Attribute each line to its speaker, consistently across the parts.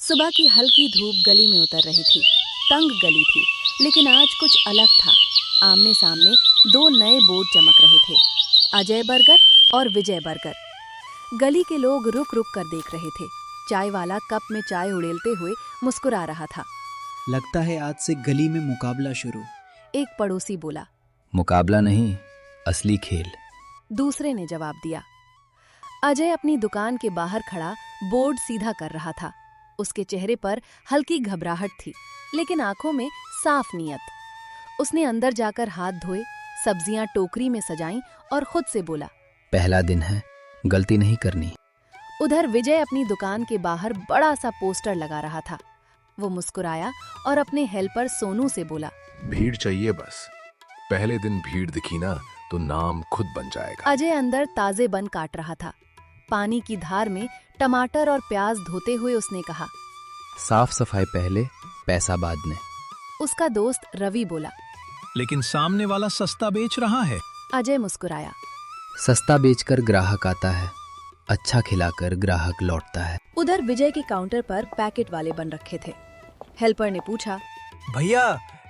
Speaker 1: सुबह की हल्की धूप गली में उतर रही थी। तंग गली थी, लेकिन आज कुछ अलग था। आमने सामने दो नए बोर्ड चमक रहे थे, अजय बर्गर और विजय बर्गर। गली के लोग रुक रुक कर देख रहे थे। चाय वाला कप में चाय उड़ेलते हुए मुस्कुरा रहा था।
Speaker 2: लगता है आज से गली में मुकाबला शुरू।
Speaker 1: एक पड़ोसी बोला।
Speaker 3: मुकाबला नहीं, असली खेल।
Speaker 1: दूसरे ने जवाब दिया। अजय अपनी दुकान के बाहर खड़ा बोर्ड सीधा कर रहा था। उसके चेहरे पर हल्की घबराहट थी, लेकिन आंखों में साफ नियत। उसने अंदर जाकर हाथ धोए, सब्जियां टोकरी में सजाईं और खुद से बोला,
Speaker 3: पहला दिन है, गलती नहीं करनी।
Speaker 1: उधर विजय अपनी दुकान के बाहर बड़ा सा पोस्टर लगा रहा था। वो मुस्कुराया और अपने हेल्पर सोनू से बोला,
Speaker 4: भीड़ चाहिए बस। पहले दिन भीड़ दिखी ना तो नाम खुद बन जाएगा।
Speaker 1: अजय अंदर ताजे बन काट रहा था। पानी की धार में टमाटर और प्याज धोते हुए उसने कहा,
Speaker 3: साफ सफाई पहले, पैसा बाद में।
Speaker 1: उसका दोस्त रवि बोला।
Speaker 5: लेकिन सामने वाला सस्ता बेच रहा है।
Speaker 1: अजय मुस्कुराया।
Speaker 3: सस्ता बेचकर ग्राहक आता है, अच्छा खिलाकर ग्राहक लौटता है।
Speaker 1: उधर विजय के काउंटर पर पैकेट वाले बन रखे थे। हेल्पर ने पूछा,
Speaker 6: भैया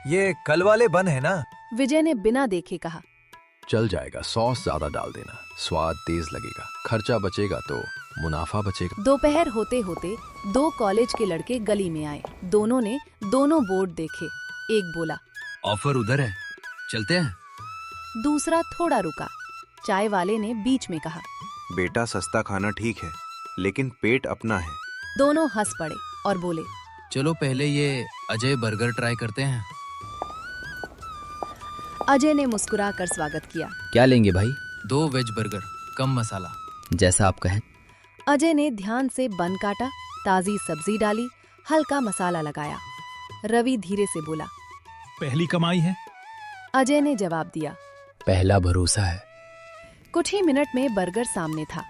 Speaker 6: ये कल वाले बन है ना?
Speaker 1: विजय ने बिना देखे कहा,
Speaker 4: चल जाएगा, सॉस ज्यादा डाल देना, स्वाद तेज लगेगा, खर्चा बचेगा तो मुनाफा बचेगा।
Speaker 1: दोपहर होते होते दो कॉलेज के लड़के गली में आए। दोनों ने दोनों बोर्ड देखे। एक बोला,
Speaker 6: ऑफर उधर है, चलते हैं।
Speaker 1: दूसरा थोड़ा रुका। चाय वाले ने बीच में कहा।
Speaker 7: बेटा सस्ता खाना ठीक है, लेकिन पेट अपना है।
Speaker 1: दोनों हंस पड़े और बोले,
Speaker 6: चलो पहले ये अजय बर्गर ट्राई करते हैं।
Speaker 1: अजय ने मुस्कुराकर स्वागत किया।
Speaker 3: क्या लेंगे भाई?
Speaker 6: 2 वेज बर्गर, कम मसाला।
Speaker 3: जैसा आप कहें।
Speaker 1: अजय ने ध्यान से बन काटा, ताजी सब्जी डाली, हल्का मसाला लगाया। रवि धीरे से बोला,
Speaker 5: पहली कमाई है।
Speaker 1: अजय ने जवाब दिया,
Speaker 3: पहला भरोसा है।
Speaker 1: कुछ ही मिनट में बर्गर सामने था।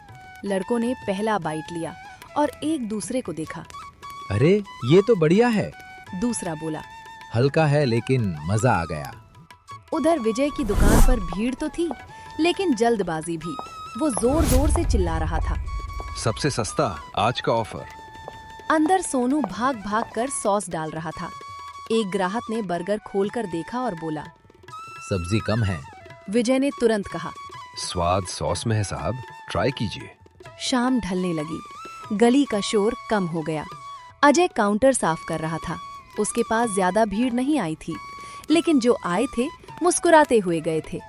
Speaker 1: लड़कों ने पहला बाइट लिया और एक दूसरे को देखा।
Speaker 8: अरे ये तो बढ़िया है।
Speaker 1: दूसरा बोला।
Speaker 8: हल्का है लेकिन मजा आ गया।
Speaker 1: उधर विजय की दुकान पर भीड़ तो थी, लेकिन जल्दबाजी भी। वो जोर जोर से चिल्ला रहा था,
Speaker 4: सबसे सस्ता आज का ऑफर।
Speaker 1: अंदर सोनू भाग भाग कर सॉस डाल रहा था। एक ग्राहक ने बर्गर खोलकर देखा और बोला,
Speaker 8: सब्जी कम है।
Speaker 1: विजय ने तुरंत कहा,
Speaker 4: स्वाद सॉस में है साहब, ट्राई कीजिए।
Speaker 1: शाम ढलने लगी। गली का शोर कम हो गया। अजय काउंटर साफ कर रहा था। उसके पास ज्यादा भीड़ नहीं आई थी, लेकिन जो आए थे मुस्कुराते हुए गए थे।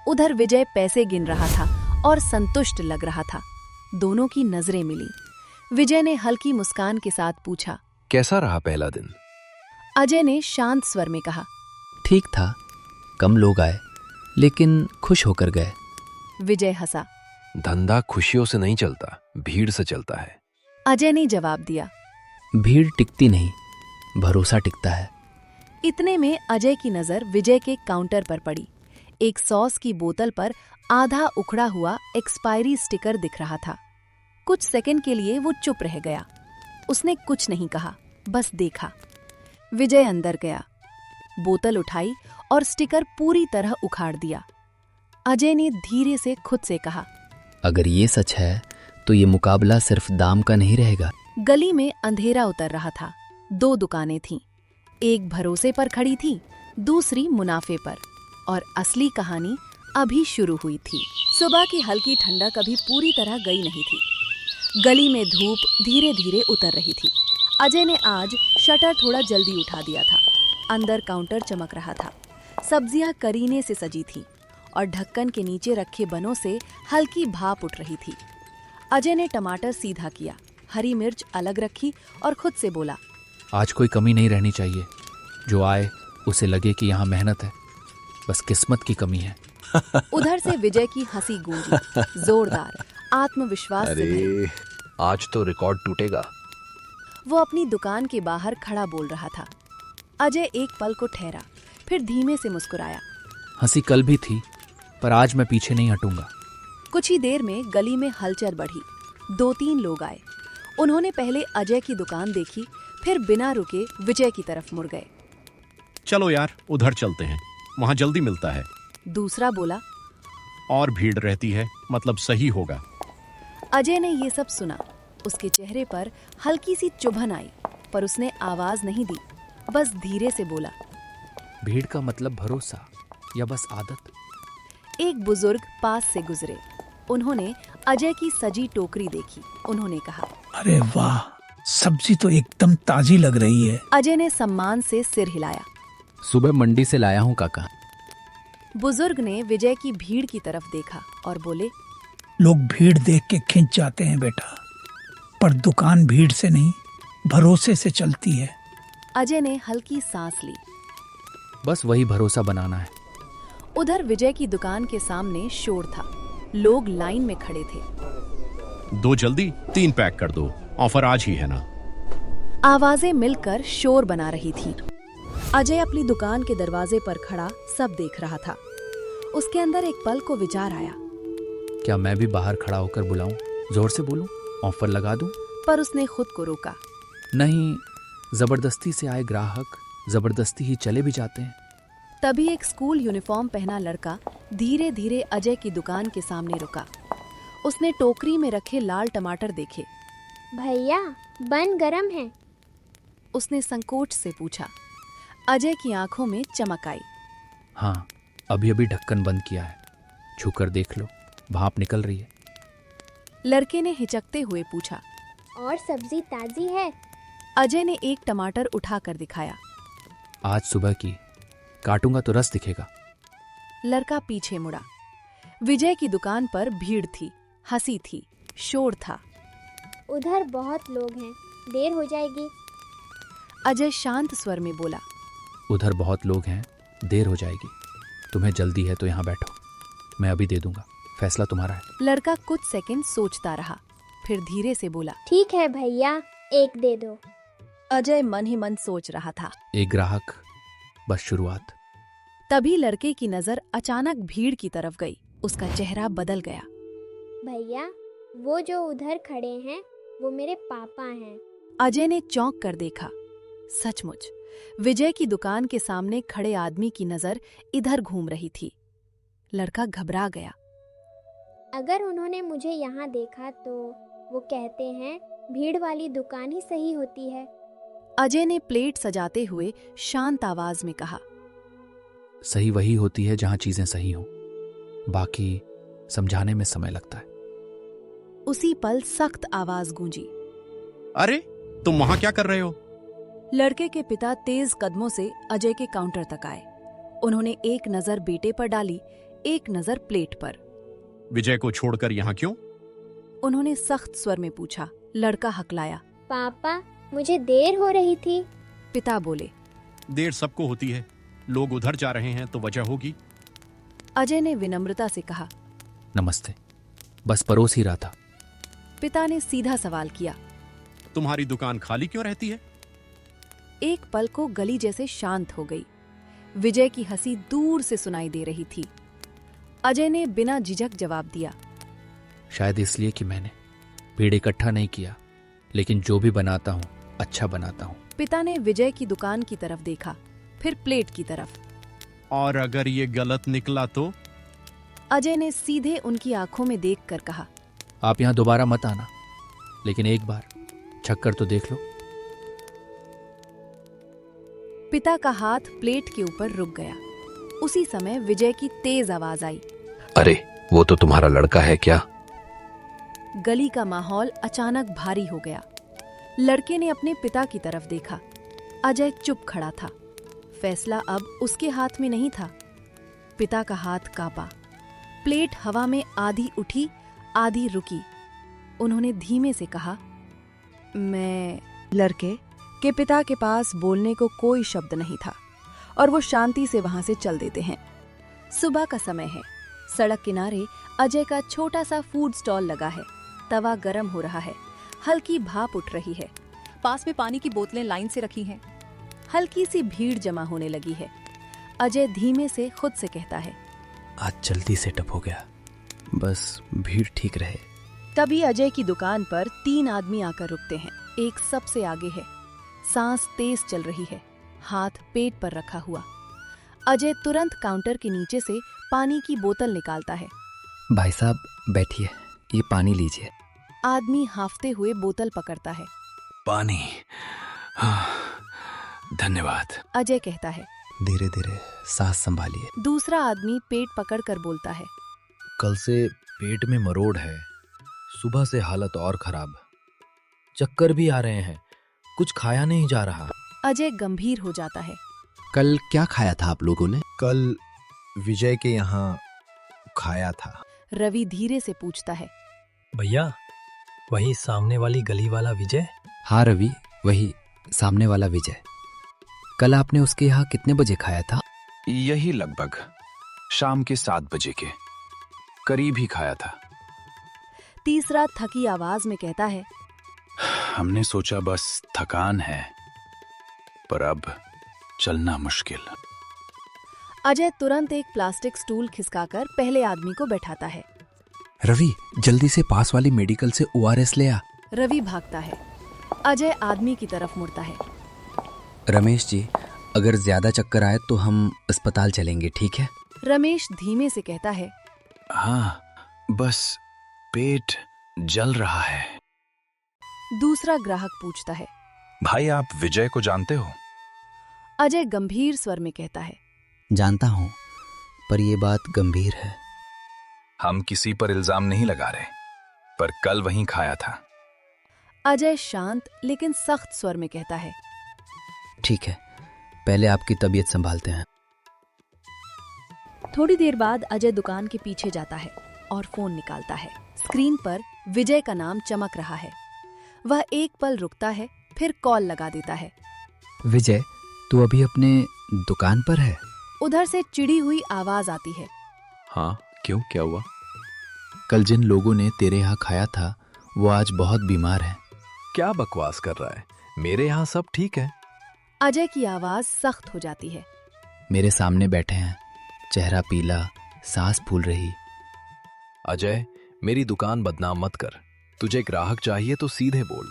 Speaker 1: उधर विजय पैसे गिन रहा था और संतुष्ट लग रहा था। दोनों की नजरें मिली। विजय ने हल्की मुस्कान के साथ पूछा,
Speaker 4: कैसा रहा पहला दिन?
Speaker 1: अजय ने शांत स्वर में कहा,
Speaker 3: ठीक था, कम लोग आए, लेकिन खुश होकर गए।
Speaker 1: विजय हंसा।
Speaker 4: धंधा खुशियों से नहीं चलता, भीड़ से चलता है।
Speaker 1: अजय ने जवाब दिया,
Speaker 3: भीड़ टिकती नहीं, भरोसा टिकता है।
Speaker 1: इतने में अजय की नजर विजय के काउंटर पर पड़ी। एक सॉस की बोतल पर आधा उखड़ा हुआ एक्सपायरी स्टिकर दिख रहा था। कुछ सेकंड के लिए वो चुप रह गया। उसने कुछ नहीं कहा, बस देखा। विजय अंदर गया, बोतल उठाई और स्टिकर पूरी तरह उखाड़ दिया। अजय ने धीरे से खुद से कहा,
Speaker 3: अगर ये सच है तो ये मुकाबला सिर्फ दाम का नहीं रहेगा।
Speaker 1: गली में अंधेरा उतर रहा था। 2 दुकानें थीं। एक भरोसे पर खड़ी थी, दूसरी मुनाफे पर। और असली कहानी अभी शुरू हुई थी। सुबह की हल्की ठंडक अभी पूरी तरह गई नहीं थी। गली में धूप धीरे धीरे उतर रही थी। अजय ने आज शटर थोड़ा जल्दी उठा दिया था। अंदर काउंटर चमक रहा था। सब्जियां करीने से सजी थी और ढक्कन के नीचे रखे बनों से हल्की भाप उठ रही थी। अजय ने टमाटर सीधा किया, हरी मिर्च अलग रखी और खुद से बोला,
Speaker 8: आज कोई कमी नहीं रहनी चाहिए। जो आए उसे लगे कि यहाँ मेहनत है, बस किस्मत की कमी है।
Speaker 1: उधर से विजय की हंसी गूंजी, जोरदार, आत्मविश्वास से भरी।
Speaker 4: अरे आज तो रिकॉर्ड टूटेगा।
Speaker 1: वो अपनी दुकान के बाहर खड़ा बोल रहा था। अजय एक पल को ठहरा, फिर धीमे से मुस्कुराया।
Speaker 8: हंसी कल भी थी, पर आज मैं पीछे नहीं हटूंगा।
Speaker 1: कुछ ही देर में गली में हलचल बढ़ी। 2-3 लोग आए। उन्होंने पहले अजय की दुकान देखी, फिर बिना रुके विजय की तरफ मुड़ गए।
Speaker 5: चलो यार, उधर चलते हैं, वहां जल्दी मिलता है।
Speaker 1: दूसरा बोला,
Speaker 5: और भीड़ रहती है, मतलब सही होगा।
Speaker 1: अजय ने ये सब सुना। उसके चेहरे पर हल्की सी चुभन आई। पर उसने आवाज नहीं दी, बस धीरे से बोला।
Speaker 8: भीड़ का मतलब भरोसा या बस आदत?
Speaker 1: एक बुजुर्ग पास से गुजरे। उन्होंने अजय की सजी टोकरी देखी। उन्होंने कहा,
Speaker 9: अरे वाह, सब्जी तो एकदम ताजी लग रही है।
Speaker 1: अजय ने सम्मान से सिर हिलाया।
Speaker 3: सुबह मंडी से लाया हूँ काका।
Speaker 1: बुजुर्ग ने विजय की भीड़ की तरफ देखा और बोले,
Speaker 9: लोग भीड़ देख के खिंच जाते हैं बेटा, पर दुकान भीड़ से नहीं, भरोसे से चलती है।
Speaker 1: अजय ने हल्की सांस ली।
Speaker 8: बस वही भरोसा बनाना है।
Speaker 1: उधर विजय की दुकान के सामने शोर था। लोग लाइन में खड़े थे।
Speaker 5: 2 जल्दी 3 पैक कर दो, ऑफर आज ही है ना।
Speaker 1: आवाजें मिलकर शोर बना रही थी। अजय अपनी दुकान के दरवाजे पर खड़ा सब देख रहा था। उसके अंदर एक पल को विचार आया।
Speaker 8: क्या मैं भी बाहर खड़ा होकर बुलाऊं, जोर से बोलूं, ऑफर लगा दूं?
Speaker 1: पर उसने खुद को रोका।
Speaker 8: नहीं, जबरदस्ती से आए ग्राहक जबरदस्ती ही चले भी जाते हैं।
Speaker 1: तभी एक स्कूल यूनिफॉर्म पहना लड़का धीरे धीरे अजय की दुकान के सामने रुका। उसने टोकरी में रखे लाल टमाटर देखे।
Speaker 10: भैया, बन गरम है।
Speaker 1: उसने संकोच से पूछा। अजय की आंखों में चमक आई।
Speaker 8: हाँ, अभी अभी ढक्कन बंद किया है, छूकर देख लो, भाप निकल रही है।
Speaker 1: लड़के ने हिचकते हुए पूछा,
Speaker 10: और सब्जी ताजी है?
Speaker 1: अजय ने एक टमाटर उठाकर दिखाया।
Speaker 8: आज सुबह की, काटूंगा तो रस दिखेगा।
Speaker 1: लड़का पीछे मुड़ा। विजय की दुकान पर भीड़ थी, हंसी थी, शोर था।
Speaker 10: उधर बहुत लोग हैं, देर हो जाएगी।
Speaker 1: अजय शांत स्वर में बोला।
Speaker 8: उधर बहुत लोग हैं, देर हो जाएगी। तुम्हें जल्दी है तो यहाँ बैठो, मैं अभी दे दूंगा, फैसला तुम्हारा है।
Speaker 1: लड़का कुछ सेकंड सोचता रहा, फिर धीरे से बोला,
Speaker 10: ठीक है भैया, एक दे दो।
Speaker 1: अजय मन ही मन सोच रहा था।
Speaker 8: एक ग्राहक, बस शुरुआत।
Speaker 1: तभी लड़के की नजर अचानक भीड़ की तरफ गई। उसका चेहरा बदल गया।
Speaker 10: भैया, वो जो उधर खड़े हैं, वो मेरे पापा हैं।
Speaker 1: अजय ने चौंक कर देखा। सचमुच विजय की दुकान के सामने खड़े आदमी की नजर इधर घूम रही थी। लड़का घबरा गया।
Speaker 10: अगर उन्होंने मुझे यहाँ देखा तो वो कहते हैं भीड़ वाली दुकान ही सही होती है।
Speaker 1: अजय ने प्लेट सजाते हुए शांत आवाज में कहा,
Speaker 8: सही वही होती है जहाँ चीजें सही हों, बाकी समझाने में समय लगता है।
Speaker 1: उसी पल सख्त आवाज गूंजी।
Speaker 5: अरे तुम वहां क्या कर रहे हो?
Speaker 1: लड़के के पिता तेज कदमों से अजय के काउंटर तक आए। उन्होंने एक नजर बेटे पर डाली, एक नजर प्लेट पर।
Speaker 5: विजय को छोड़कर यहाँ क्यों?
Speaker 1: उन्होंने सख्त स्वर में पूछा। लड़का हकलाया।
Speaker 10: पापा, मुझे देर हो रही थी।
Speaker 1: पिता बोले,
Speaker 5: देर सबको होती है, लोग उधर जा रहे हैं तो वजह होगी।
Speaker 1: अजय ने विनम्रता से कहा।
Speaker 8: नमस्ते, बस परोस ही रहा था।
Speaker 1: पिता ने सीधा सवाल किया।
Speaker 5: तुम्हारी दुकान खाली क्यों रहती है?
Speaker 1: एक पल को गली जैसे शांत हो गई। विजय की हंसी दूर से सुनाई दे रही थी। अजय ने बिना झिझक जवाब दिया।
Speaker 8: शायद इसलिए कि मैंने भीड़ इकट्ठा नहीं किया, लेकिन जो भी बनाता हूँ अच्छा बनाता हूँ।
Speaker 1: पिता ने विजय की दुकान की तरफ देखा, फिर प्लेट की तरफ।
Speaker 5: और अगर ये गलत निकला तो?
Speaker 1: अजय ने सीधे उनकी आंखों में देखकर कहा,
Speaker 8: आप यहाँ दोबारा मत आना, लेकिन एक बार छक्कर तो देख लो।
Speaker 1: पिता का हाथ प्लेट के ऊपर रुक गया। उसी समय विजय की तेज आवाज आई।
Speaker 4: अरे वो तो तुम्हारा लड़का है क्या?
Speaker 1: गली का माहौल अचानक भारी हो गया। लड़के ने अपने पिता की तरफ देखा। अजय चुप खड़ा था। फैसला अब उसके हाथ में नहीं था। पिता का हाथ कांपा। प्लेट हवा में आधी उठी, आधी रुकी। उन्होंने धीमे से कहा, मैं। लड़के के पिता के पास बोलने को कोई शब्द नहीं था और वो शांति से वहां से चल देते हैं। सुबह का समय है। सड़क किनारे अजय का छोटा सा फूड स्टॉल लगा है। तवा गर्म हो रहा है। हल्की भाप उठ रही है। पास में पानी की बोतलें लाइन से रखी हैं। हल्की सी भीड़ जमा होने लगी है। अजय धीमे से खुद से कहता है,
Speaker 3: आज जल्दी सेटअप हो गया, बस भीड़ ठीक रहे।
Speaker 1: तभी अजय की दुकान पर 3 आदमी आकर रुकते हैं। एक सबसे आगे है। सांस तेज चल रही है, हाथ पेट पर रखा हुआ। अजय तुरंत काउंटर के नीचे से पानी की बोतल निकालता है।
Speaker 3: भाई साहब बैठिए, ये पानी लीजिए।
Speaker 1: आदमी हांफते हुए बोतल पकड़ता है।
Speaker 3: पानी,
Speaker 6: धन्यवाद।
Speaker 1: अजय कहता है।
Speaker 3: धीरे धीरे सांस संभालिए।
Speaker 1: दूसरा आदमी पेट पकड़कर बोलता है।
Speaker 6: कल से पेट में मरोड़ है, सुबह से हालत और खराब, चक्कर भी आ रहे हैं, कुछ खाया नहीं जा रहा।
Speaker 1: अजय गंभीर हो जाता है।
Speaker 3: कल क्या खाया था आप लोगों ने?
Speaker 7: कल विजय के यहाँ खाया था।
Speaker 1: रवि धीरे से पूछता है।
Speaker 11: भैया, वही सामने वाली गली वाला विजय?
Speaker 3: हाँ रवि, वही सामने वाला विजय। कल आपने उसके यहाँ कितने बजे खाया था?
Speaker 12: यही लगभग शाम के 7 बजे के करीब ही खाया था।
Speaker 1: तीसरा थकी आवाज में कहता है।
Speaker 12: हमने सोचा बस थकान है, पर अब चलना मुश्किल।
Speaker 1: अजय तुरंत एक प्लास्टिक स्टूल खिसकाकर पहले आदमी को बैठाता है।
Speaker 3: रवि, जल्दी से पास वाली मेडिकल से ORS ले आ।
Speaker 1: रवि भागता है। अजय आदमी की तरफ मुड़ता है।
Speaker 3: रमेश जी, अगर ज्यादा चक्कर आए तो हम अस्पताल चलेंगे, ठीक है?
Speaker 1: रमेश धीमे से कहता है।
Speaker 12: हाँ, बस पेट जल रहा है।
Speaker 1: दूसरा ग्राहक पूछता है।
Speaker 12: भाई, आप विजय को जानते हो?
Speaker 1: अजय गंभीर स्वर में कहता है।
Speaker 3: जानता हूँ, पर यह बात गंभीर है।
Speaker 12: हम किसी पर इल्जाम नहीं लगा रहे, पर कल वहीं खाया था।
Speaker 1: अजय शांत लेकिन सख्त स्वर में कहता है।
Speaker 3: ठीक है, पहले आपकी तबीयत संभालते हैं।
Speaker 1: थोड़ी देर बाद अजय दुकान के पीछे जाता है और फोन निकालता है। स्क्रीन पर विजय का नाम चमक रहा है। वह एक पल रुकता है, फिर कॉल लगा देता है।
Speaker 3: विजय, तू अभी अपने दुकान पर है?
Speaker 1: उधर से चिड़ी हुई आवाज आती है।
Speaker 6: हाँ, क्यों, क्या हुआ? कल जिन लोगों ने तेरे यहाँ खाया था वो आज बहुत बीमार हैं।
Speaker 4: क्या बकवास कर रहा है? मेरे यहाँ सब ठीक है।
Speaker 1: अजय की आवाज सख्त हो जाती है।
Speaker 3: मेरे सामने बैठे हैं, चेहरा पीला, सांस फूल रही।
Speaker 4: अजय, मेरी दुकान बदनाम मत कर। तुझे ग्राहक चाहिए तो सीधे बोल।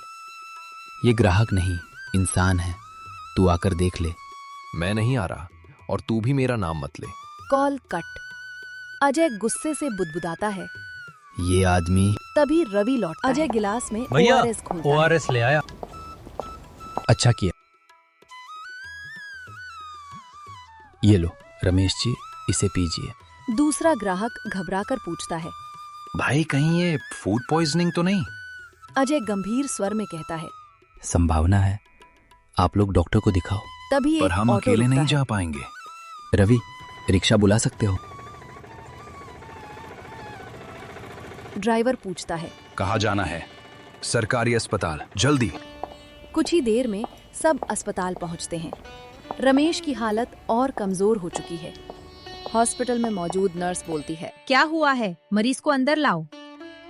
Speaker 3: ये ग्राहक नहीं, इंसान है। तू आकर देख ले।
Speaker 4: मैं नहीं आ रहा, और तू भी मेरा नाम मत ले।
Speaker 1: Call cut. अजय गुस्से से बुदबुदाता है।
Speaker 3: ये आदमी।
Speaker 1: तभी रवि लौटता है। अजय गिलास में
Speaker 11: भैया,
Speaker 1: ORS घोलता है।
Speaker 11: ORS ले आया।
Speaker 8: अच्छा किया।
Speaker 3: ये लो रमेश जी, इसे पीजिए।
Speaker 1: दूसरा ग्राहक घबराकर पूछता है।
Speaker 12: भाई, कहीं ये फूड पॉइजनिंग तो नहीं?
Speaker 1: अजय गंभीर स्वर में कहता है।
Speaker 3: संभावना है, आप लोग डॉक्टर को दिखाओ।
Speaker 1: तभी
Speaker 12: पर
Speaker 1: एक
Speaker 12: हम
Speaker 1: ऑटो
Speaker 12: अकेले
Speaker 1: रुकता
Speaker 12: नहीं
Speaker 1: है।
Speaker 12: जा पाएंगे।
Speaker 3: रवि, रिक्शा बुला सकते हो?
Speaker 1: ड्राइवर पूछता है।
Speaker 12: कहाँ जाना है? सरकारी अस्पताल, जल्दी।
Speaker 1: कुछ ही देर में सब अस्पताल पहुंचते हैं। रमेश की हालत और कमजोर हो चुकी है। हॉस्पिटल में मौजूद नर्स बोलती है।
Speaker 13: क्या हुआ है? मरीज को अंदर लाओ।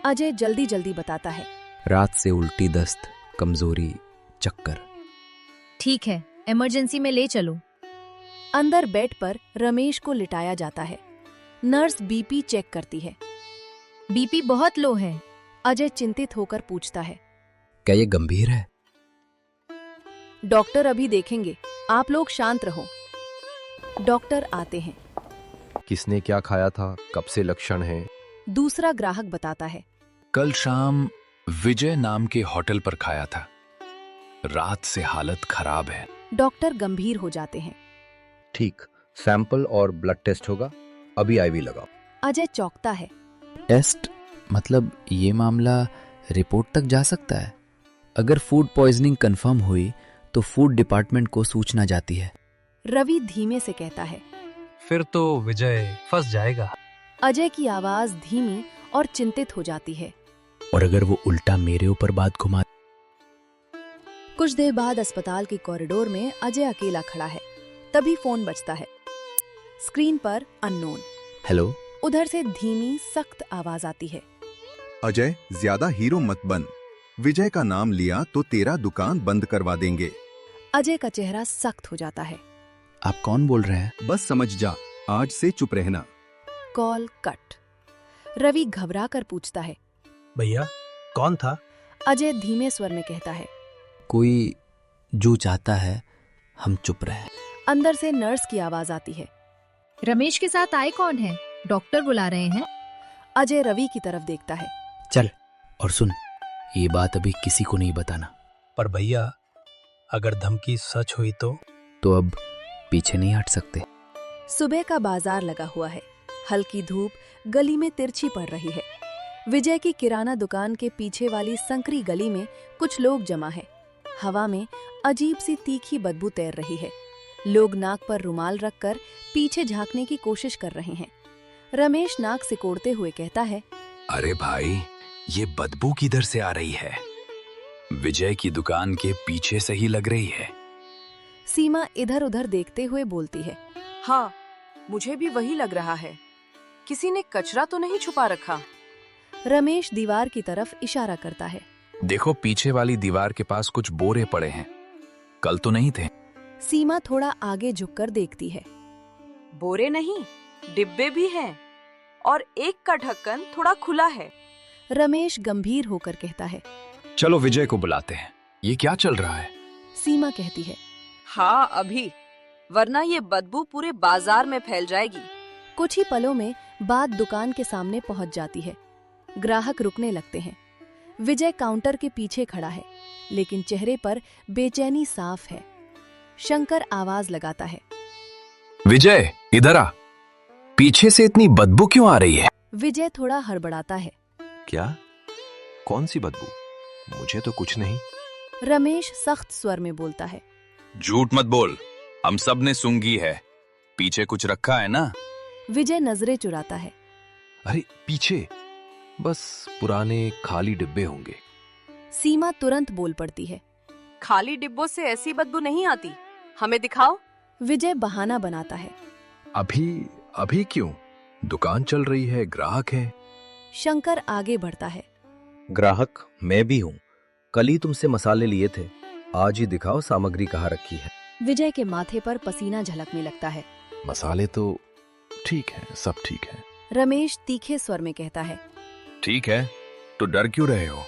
Speaker 1: अजय जल्दी जल्दी बताता है।
Speaker 3: रात से उल्टी दस्त, कमजोरी, चक्कर।
Speaker 13: ठीक है, इमरजेंसी में ले चलो।
Speaker 1: अंदर बेड पर रमेश को लिटाया जाता है। नर्स बीपी चेक करती है।
Speaker 13: बीपी बहुत लो है।
Speaker 1: अजय चिंतित होकर पूछता है।
Speaker 3: क्या ये गंभीर है?
Speaker 1: डॉक्टर अभी देखेंगे, आप लोग शांत रहो। डॉक्टर आते हैं।
Speaker 4: किसने क्या खाया था, कब से लक्षण हैं?
Speaker 1: दूसरा ग्राहक बताता है।
Speaker 12: कल शाम विजय नाम के होटल पर खाया था। रात से हालत खराब है।
Speaker 1: डॉक्टर गंभीर हो जाते हैं।
Speaker 14: ठीक, सैंपल और ब्लड टेस्ट होगा, अभी IV लगाओ।
Speaker 1: अजय चौंकता है।
Speaker 3: टेस्ट? मतलब ये मामला रिपोर्ट तक जा सकता है? अगर फूड पॉइजनिंग कंफर्म हुई तो फूड डिपार्टमेंट को सूचना जाती है।
Speaker 1: रवि धीमे से कहता है।
Speaker 11: फिर तो विजय फंस जाएगा।
Speaker 1: अजय की आवाज धीमी और चिंतित हो जाती है।
Speaker 3: और अगर वो उल्टा मेरे ऊपर बात घुमा।
Speaker 1: कुछ देर बाद अस्पताल के कॉरिडोर में अजय अकेला खड़ा है। तभी फोन बजता है। स्क्रीन पर अननोन।
Speaker 3: हेलो।
Speaker 1: उधर से धीमी सख्त आवाज आती है।
Speaker 15: अजय, ज्यादा हीरो मत बन। विजय का नाम लिया तो तेरा दुकान बंद करवा देंगे।
Speaker 1: अजय का चेहरा सख्त हो जाता है।
Speaker 3: आप कौन बोल रहे हैं?
Speaker 15: बस समझ जा, आज से चुप रहना।
Speaker 1: Call cut. रवि घबरा कर पूछता है।
Speaker 11: भैया, कौन था?
Speaker 1: अजय धीमे स्वर में कहता है।
Speaker 3: कोई जो चाहता है हम चुप रहे।
Speaker 1: अंदर से नर्स की आवाज आती है।
Speaker 13: रमेश के साथ आए कौन है? डॉक्टर बुला रहे हैं।
Speaker 1: अजय रवि की तरफ देखता है।
Speaker 3: चल, और सुन, ये बात अभी किसी को नहीं बताना।
Speaker 11: पर भैया, अगर धमकी सच हुई
Speaker 3: तो अब पीछे नहीं हट सकते।
Speaker 1: सुबह का बाजार लगा हुआ है। हल्की धूप गली में तिरछी पड़ रही है। विजय की किराना दुकान के पीछे वाली संकरी गली में कुछ लोग जमा है। हवा में अजीब सी तीखी बदबू तैर रही है। लोग नाक पर रुमाल रखकर पीछे झांकने की कोशिश कर रहे हैं। रमेश नाक सिकोड़ते हुए कहता है,
Speaker 12: अरे भाई, ये बदबू किधर से आ रही है? विजय की दुकान के पीछे से ही लग रही है।
Speaker 1: सीमा इधर उधर देखते हुए बोलती है,
Speaker 16: हाँ, मुझे भी वही लग रहा है। किसी ने कचरा तो नहीं छुपा रखा।
Speaker 1: रमेश दीवार की तरफ इशारा करता है।
Speaker 12: देखो, पीछे वाली दीवार के पास कुछ बोरे पड़े हैं, कल तो नहीं थे।
Speaker 1: सीमा थोड़ा आगे झुककर देखती है।
Speaker 16: बोरे नहीं, डिब्बे भी हैं और एक का ढक्कन थोड़ा खुला है।
Speaker 1: रमेश गंभीर होकर कहता है,
Speaker 12: चलो विजय को बुलाते हैं। ये क्या चल रहा है?
Speaker 1: सीमा कहती है,
Speaker 16: हाँ अभी, वरना ये बदबू पूरे बाजार में फैल जाएगी।
Speaker 1: कुछ ही पलों में बात दुकान के सामने पहुंच जाती है। ग्राहक रुकने लगते हैं। विजय काउंटर के पीछे खड़ा है, लेकिन चेहरे पर बेचैनी साफ है। शंकर आवाज लगाता है,
Speaker 12: विजय इधर आ, पीछे से इतनी बदबू क्यों आ रही है?
Speaker 1: विजय थोड़ा हड़बड़ाता है।
Speaker 4: क्या? कौन सी बदबू? मुझे तो कुछ नहीं।
Speaker 1: रमेश सख्त स्वर में बोलता है,
Speaker 12: झूठ मत बोल, हम सब ने सूंघी है। पीछे कुछ रखा है ना?
Speaker 1: विजय नजरें चुराता है।
Speaker 4: अरे पीछे बस पुराने खाली डिब्बे होंगे।
Speaker 1: सीमा तुरंत बोल पड़ती है,
Speaker 16: खाली डिब्बों से ऐसी बदबू नहीं आती, हमें दिखाओ।
Speaker 1: विजय बहाना बनाता है,
Speaker 4: अभी क्यों? दुकान चल रही है, ग्राहक है।
Speaker 1: शंकर आगे बढ़ता है,
Speaker 14: ग्राहक मैं भी हूँ। कल ही तुमसे मसाले लिए थे, आज ही दिखाओ सामग्री कहाँ रखी है।
Speaker 1: विजय के माथे पर पसीना झलकने लगता है।
Speaker 4: मसाले तो ठीक है, सब ठीक है।
Speaker 1: रमेश तीखे स्वर में कहता है,
Speaker 12: ठीक है, तो डर क्यों रहे हो?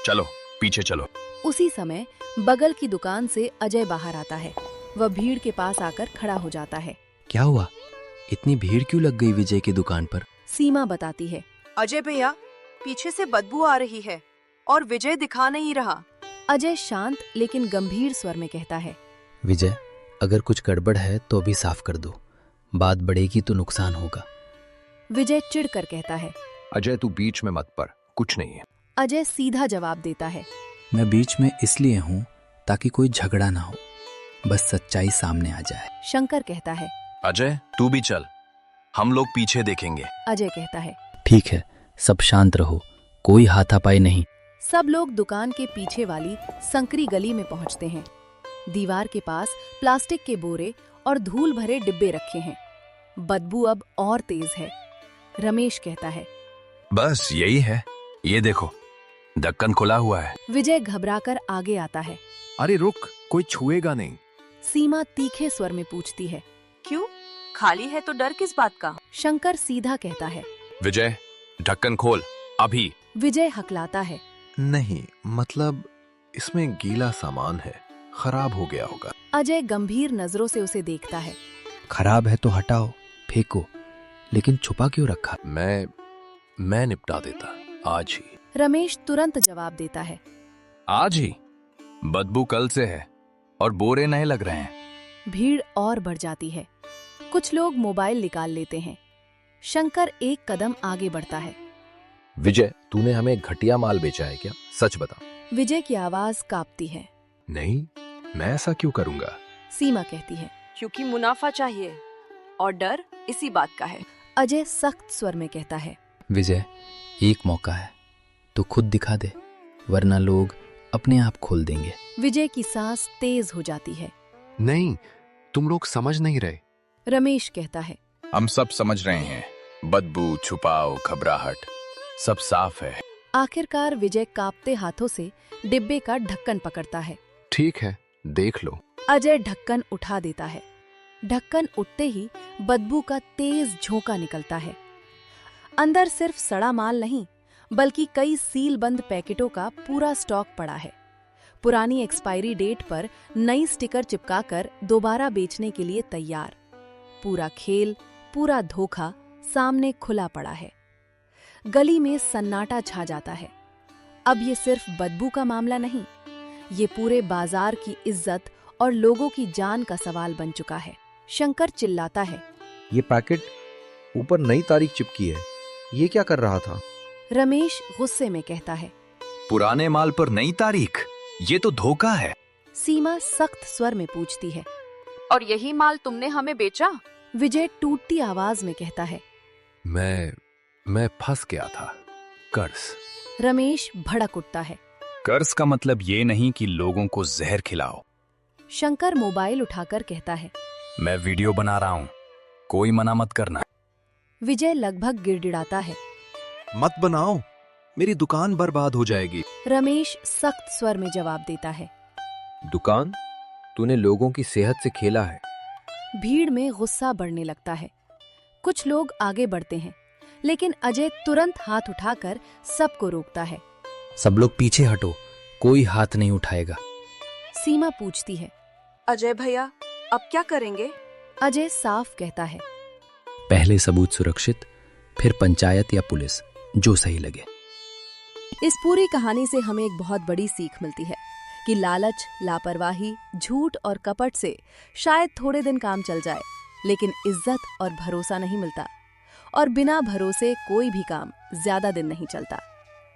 Speaker 12: चलो पीछे चलो।
Speaker 1: उसी समय बगल की दुकान से अजय बाहर आता है। वह भीड़ के पास आकर खड़ा हो जाता है।
Speaker 3: क्या हुआ? इतनी भीड़ क्यों लग गई विजय की दुकान पर?
Speaker 1: सीमा बताती है,
Speaker 16: अजय भैया, पीछे से बदबू आ रही है और विजय दिखा नहीं रहा।
Speaker 1: अजय शांत लेकिन गंभीर स्वर में कहता है,
Speaker 3: विजय, अगर कुछ गड़बड़ है तो अभी साफ कर दो, बात बढ़ेगी तो नुकसान होगा।
Speaker 1: विजय चिढ़कर कहता है,
Speaker 4: अजय तू बीच में मत पड़, कुछ नहीं है।
Speaker 1: अजय सीधा जवाब देता है,
Speaker 3: मैं बीच में इसलिए हूँ ताकि कोई झगड़ा ना हो, बस सच्चाई सामने आ जाए।
Speaker 1: शंकर कहता है,
Speaker 12: अजय तू भी चल, हम लोग पीछे देखेंगे।
Speaker 1: अजय कहता है,
Speaker 3: ठीक है, सब शांत रहो, कोई हाथापाई नहीं।
Speaker 1: सब लोग दुकान के पीछे वाली संकरी गली में पहुंचते हैं। दीवार के पास प्लास्टिक के बोरे और धूल भरे डिब्बे रखे हैं। बदबू अब और तेज है। रमेश कहता है,
Speaker 12: बस यही है, ये देखो, ढक्कन खुला हुआ है।
Speaker 1: विजय घबराकर आगे आता है।
Speaker 4: अरे रुक, कोई छुएगा नहीं।
Speaker 1: सीमा तीखे स्वर में पूछती है,
Speaker 16: क्यों? खाली है तो डर किस बात का?
Speaker 1: शंकर सीधा कहता है,
Speaker 12: विजय ढक्कन खोल अभी।
Speaker 1: विजय हकलाता है,
Speaker 4: नहीं, मतलब इसमें गीला सामान है, खराब हो गया होगा।
Speaker 1: अजय गंभीर नजरों से उसे देखता है।
Speaker 3: खराब है तो हटाओ, फेंको, लेकिन छुपा क्यों रखा?
Speaker 4: मैं निपटा देता, आज ही।
Speaker 1: रमेश तुरंत जवाब देता है,
Speaker 12: आज ही? बदबू कल से है और बोरे नए लग रहे हैं।
Speaker 1: भीड़ और बढ़ जाती है। कुछ लोग मोबाइल निकाल लेते हैं। शंकर एक कदम आगे बढ़ता है।
Speaker 14: विजय, तूने हमें घटिया माल बेचा है क्या? सच बता।
Speaker 1: विजय की आवाज कांपती है।
Speaker 4: नहीं, मैं ऐसा क्यों करूंगा?
Speaker 1: सीमा कहती है,
Speaker 16: क्योंकि मुनाफा चाहिए और डर इसी बात का है।
Speaker 1: अजय सख्त स्वर में कहता है,
Speaker 3: विजय, एक मौका है तो खुद दिखा दे, वरना लोग अपने आप खोल देंगे।
Speaker 1: विजय की सांस तेज हो जाती है।
Speaker 4: नहीं, तुम लोग समझ नहीं रहे।
Speaker 1: रमेश कहता है,
Speaker 12: हम सब समझ रहे हैं, बदबू, छुपाओ, घबराहट, सब साफ है।
Speaker 1: आखिरकार विजय कांपते हाथों से डिब्बे का ढक्कन पकड़ता है।
Speaker 4: ठीक है, देख लो।
Speaker 1: अजय ढक्कन उठा देता है। ढक्कन उठते ही बदबू का तेज झोंका निकलता है। अंदर सिर्फ सड़ा माल नहीं, बल्कि कई सील बंद पैकेटों का पूरा स्टॉक पड़ा है। पुरानी एक्सपायरी डेट पर नई स्टिकर चिपकाकर दोबारा बेचने के लिए तैयार। पूरा खेल, पूरा धोखा सामने खुला पड़ा है। गली में सन्नाटा छा जाता है। अब ये सिर्फ बदबू का मामला नहीं, ये पूरे बाजार की इज्जत और लोगों की जान का सवाल बन चुका है। शंकर चिल्लाता है,
Speaker 14: ये पैकेट ऊपर नई तारीख चिपकी है, ये क्या कर रहा था?
Speaker 1: रमेश गुस्से में कहता है।
Speaker 12: पुराने माल पर नई तारीख, ये तो धोखा है।
Speaker 1: सीमा सख्त स्वर में पूछती है।
Speaker 16: और यही माल तुमने हमें बेचा?
Speaker 1: विजय टूटती आवाज में कहता है।
Speaker 4: मैं फंस गया था। कर्ज।
Speaker 1: रमेश भड़क उठता है।
Speaker 12: कर्ज का मतलब ये नहीं कि लोगों को जहर खिलाओ।
Speaker 1: शंकर मोबाइल उठाकर कहता है,
Speaker 12: मैं वीडियो बना रहा हूँ, कोई मना मत करना।
Speaker 1: विजय लगभग गिड़गिड़ाता है।
Speaker 4: मत बनाओ, मेरी दुकान बर्बाद हो जाएगी।
Speaker 1: रमेश सख्त स्वर में जवाब देता है।
Speaker 14: दुकान? तूने लोगों की सेहत से खेला है।
Speaker 1: भीड़ में गुस्सा बढ़ने लगता है। कुछ लोग आगे बढ़ते हैं, लेकिन अजय तुरंत हाथ उठाकर सबको रोकता है।
Speaker 6: सब लोग पीछे हटो, कोई हाथ नहीं उठाएगा।
Speaker 1: सीमा पूछती है,
Speaker 16: अजय भैया अब क्या करेंगे?
Speaker 1: अजय साफ कहता है,
Speaker 6: पहले सबूत सुरक्षित, फिर पंचायत या पुलिस, जो सही लगे।
Speaker 1: इस पूरी कहानी से हमें एक बहुत बड़ी सीख मिलती है कि लालच, लापरवाही, झूठ और कपट से शायद थोड़े दिन काम चल जाए, लेकिन इज्जत और भरोसा नहीं मिलता, और बिना भरोसे कोई भी काम ज्यादा दिन नहीं चलता।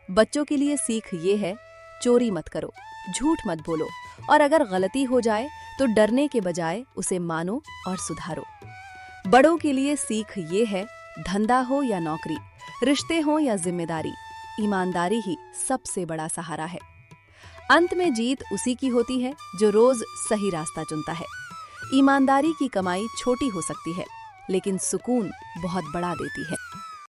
Speaker 1: बच्चों के लिए सीख ये है, चोरी मत करो, झूठ मत बोलो, और अगर गलती हो जाए तो डरने के बजाय उसे मानो और सुधारो। बड़ों के लिए सीख ये है, धंधा हो या नौकरी, रिश्ते हो या जिम्मेदारी, ईमानदारी ही सबसे बड़ा सहारा है। अंत में जीत उसी की होती है जो रोज सही रास्ता चुनता है। ईमानदारी की कमाई छोटी हो सकती है, लेकिन सुकून बहुत बड़ा देती है।